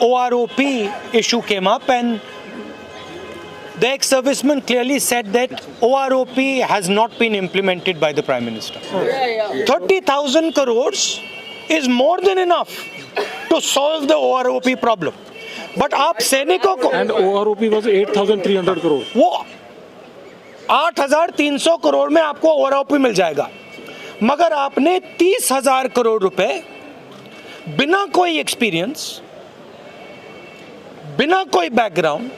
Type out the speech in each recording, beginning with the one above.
OROP issue came up and the ex-serviceman clearly said that OROP has not been implemented by the Prime Minister. 30,000 crores is more than enough to solve the OROP problem. But आप सैनिकों को And OROP was 8,300 crore. वो 8,300 करोड़ में आपको OROP मिल जाएगा, मगर आपने 30,000 करोड़ रुपए बिना कोई एक्सपीरियंस, बिना कोई बैकग्राउंड,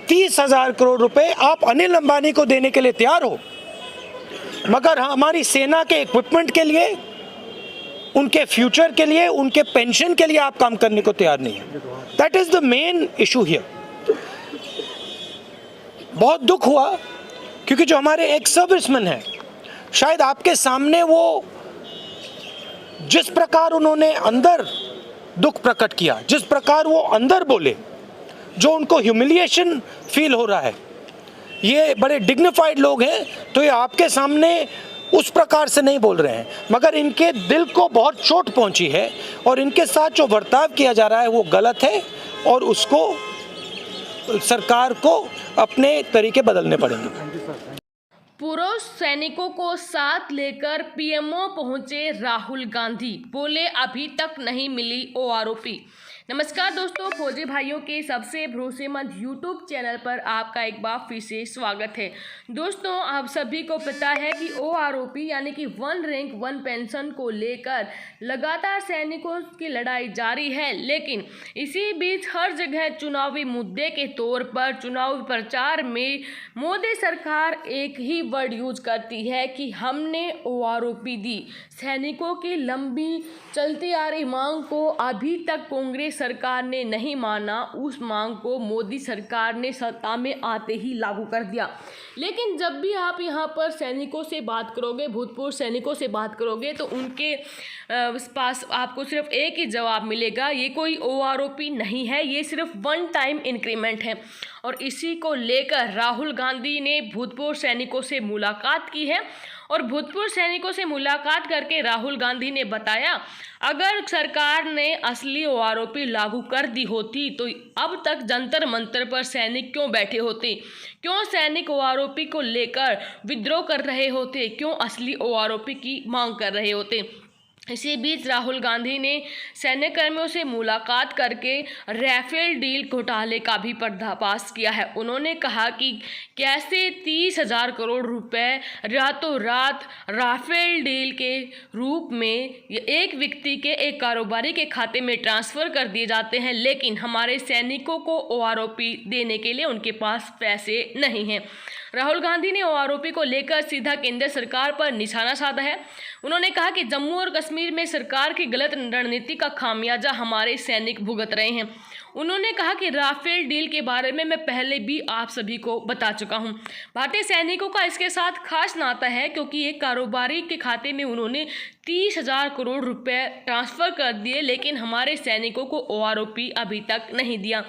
30,000 करोड़ रुपए आप अनिल अंबानी को देने के लिए तैयार हो, मगर हमारी सेना के इक्विपमेंट के लिए, उनके फ्यूचर के लिए, उनके पेंशन के लिए आप काम करने को तैयार नहीं है. That is the main issue here. बहुत दुख हुआ क्योंकि जो हमारे एक्स सर्विसमैन हैं, शायद आपके सामने वो जिस प्रकार उन्होंने अंदर दुख प्रकट किया, जिस प्रकार वो अंदर बोले, जो उनको ह्यूमिलिएशन फील हो रहा है, ये बड़े डिग्निफाइड लोग हैं, तो ये आपके सामने उस प्रकार से नहीं बोल रहे हैं, मगर इनके दिल को बहुत चोट पहुंची है और इनके साथ जो बर्ताव किया जा रहा है वो गलत है और उसको सरकार को अपने तरीके बदलने पड़ेंगे. पूर्व सैनिकों को साथ लेकर पीएमओ पहुंचे राहुल गांधी, बोले अभी तक नहीं मिली OROP. नमस्कार दोस्तों, फौजी भाइयों के सबसे भरोसेमंद यूट्यूब चैनल पर आपका एक बार फिर से स्वागत है. दोस्तों, आप सभी को पता है कि OROP यानी कि वन रैंक वन पेंशन को लेकर लगातार सैनिकों की लड़ाई जारी है, लेकिन इसी बीच हर जगह चुनावी मुद्दे के तौर पर चुनावी प्रचार में मोदी सरकार एक ही वर्ड यूज करती है कि हमने OROP दी. सैनिकों की लंबी चलती आ रही मांग को अभी तक कांग्रेस सरकार ने नहीं माना. उस मांग को मोदी सरकार ने सत्ता में आते ही लागू कर दिया. लेकिन जब भी आप यहाँ पर सैनिकों से बात करोगे, भूतपूर्व सैनिकों से बात करोगे, तो उनके पास आपको सिर्फ एक ही जवाब मिलेगा, ये कोई OROP नहीं है, ये सिर्फ वन टाइम इंक्रीमेंट है. और इसी को लेकर राहुल गांधी ने भूतपूर्व सैनिकों से मुलाकात की है और भूतपूर्व सैनिकों से मुलाकात करके राहुल गांधी ने बताया, अगर सरकार ने असली OROP लागू कर दी होती तो अब तक जंतर मंतर पर सैनिक क्यों बैठे होते, क्यों सैनिक OROP को लेकर विद्रोह कर रहे होते, क्यों असली OROP की मांग कर रहे होते. इसी बीच राहुल गांधी ने सैन्य कर्मियों से मुलाकात करके राफेल डील घोटाले का भी पर्दाफाश किया है. उन्होंने कहा कि कैसे 30,000 करोड़ रुपए रातों रात राफेल डील के रूप में एक व्यक्ति के, एक कारोबारी के खाते में ट्रांसफ़र कर दिए जाते हैं, लेकिन हमारे सैनिकों को OROP देने के लिए उनके पास पैसे नहीं हैं. राहुल गांधी ने OROP को लेकर सीधा केंद्र सरकार पर निशाना साधा है. उन्होंने कहा कि जम्मू और कश्मीर में सरकार की गलत रणनीति का खामियाजा हमारे सैनिक भुगत रहे हैं. उन्होंने कहा कि राफेल डील के बारे में मैं पहले भी आप सभी को बता चुका हूं. भारतीय सैनिकों का इसके साथ खास नाता है क्योंकि एक कारोबारी के खाते में उन्होंने 30,000 करोड़ रुपए ट्रांसफ़र कर दिए, लेकिन हमारे सैनिकों को OROP अभी तक नहीं दिया.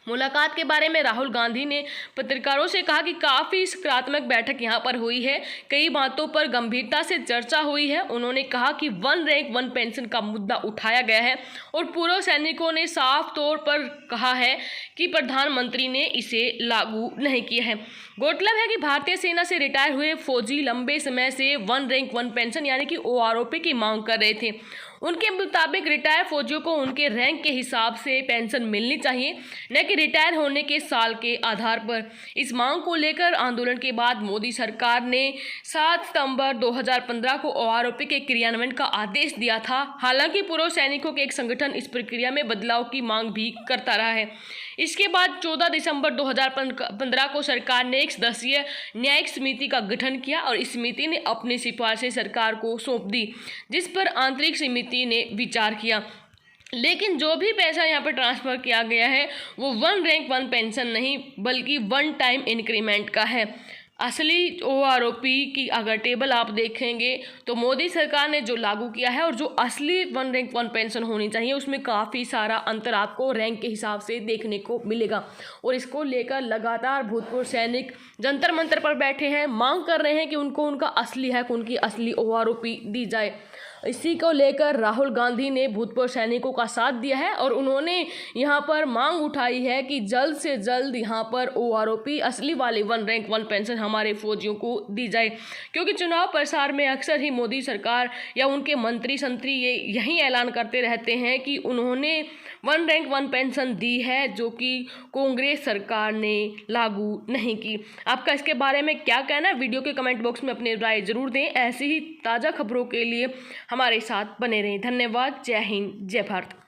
मुलाकात के बारे में राहुल गांधी ने पत्रकारों से कहा कि काफ़ी सकारात्मक बैठक यहाँ पर हुई है, कई बातों पर गंभीरता से चर्चा हुई है. उन्होंने कहा कि वन रैंक वन पेंशन का मुद्दा उठाया गया है और पूर्व सैनिकों ने साफ तौर पर कहा है कि प्रधानमंत्री ने इसे लागू नहीं किया है. गौरतलब है कि भारतीय सेना से रिटायर हुए फौजी लंबे समय से वन रैंक वन पेंशन यानी कि OROP की मांग कर रहे थे. उनके मुताबिक रिटायर फौजियों को उनके रैंक के हिसाब से पेंशन मिलनी चाहिए, न कि रिटायर होने के साल के आधार पर. इस मांग को लेकर आंदोलन के बाद मोदी सरकार ने 7 सितंबर 2015 को OROP के क्रियान्वयन का आदेश दिया था. हालांकि पूर्व सैनिकों के एक संगठन इस प्रक्रिया में बदलाव की मांग भी करता रहा है. इसके बाद 14 दिसंबर 2015 को सरकार ने एक सदस्यीय न्यायिक समिति का गठन किया और इस समिति ने अपनी सिफारिशें सरकार को सौंप दी, जिस पर आंतरिक समिति ने विचार किया. लेकिन जो भी पैसा यहाँ पर ट्रांसफ़र किया गया है वो वन रैंक वन पेंशन नहीं बल्कि वन टाइम इंक्रीमेंट का है. असली OROP की अगर टेबल आप देखेंगे तो मोदी सरकार ने जो लागू किया है और जो असली वन रैंक वन पेंशन होनी चाहिए उसमें काफ़ी सारा अंतर आपको रैंक के हिसाब से देखने को मिलेगा. और इसको लेकर लगातार भूतपूर्व सैनिक जंतर मंतर पर बैठे हैं, मांग कर रहे हैं कि उनको उनका असली हक, उनकी असली OROP दी जाए. इसी को लेकर राहुल गांधी ने भूतपूर्व सैनिकों का साथ दिया है और उन्होंने यहाँ पर मांग उठाई है कि जल्द से जल्द यहाँ पर OROP असली वाली 1 रैंक 1 पेंशन हमारे फौजियों को दी जाए, क्योंकि चुनाव प्रसार में अक्सर ही मोदी सरकार या उनके मंत्री संतरी ये यही ऐलान करते रहते हैं कि उन्होंने 1 रैंक 1 पेंशन दी है, जो कि कांग्रेस सरकार ने लागू नहीं की। आपका इसके बारे में क्या कहना है? वीडियो के कमेंट बॉक्स में अपनी राय जरूर दें। ऐसी ही ताज़ा खबरों के लिए हमारे साथ बने रहें। धन्यवाद। जय हिंद, जय भारत।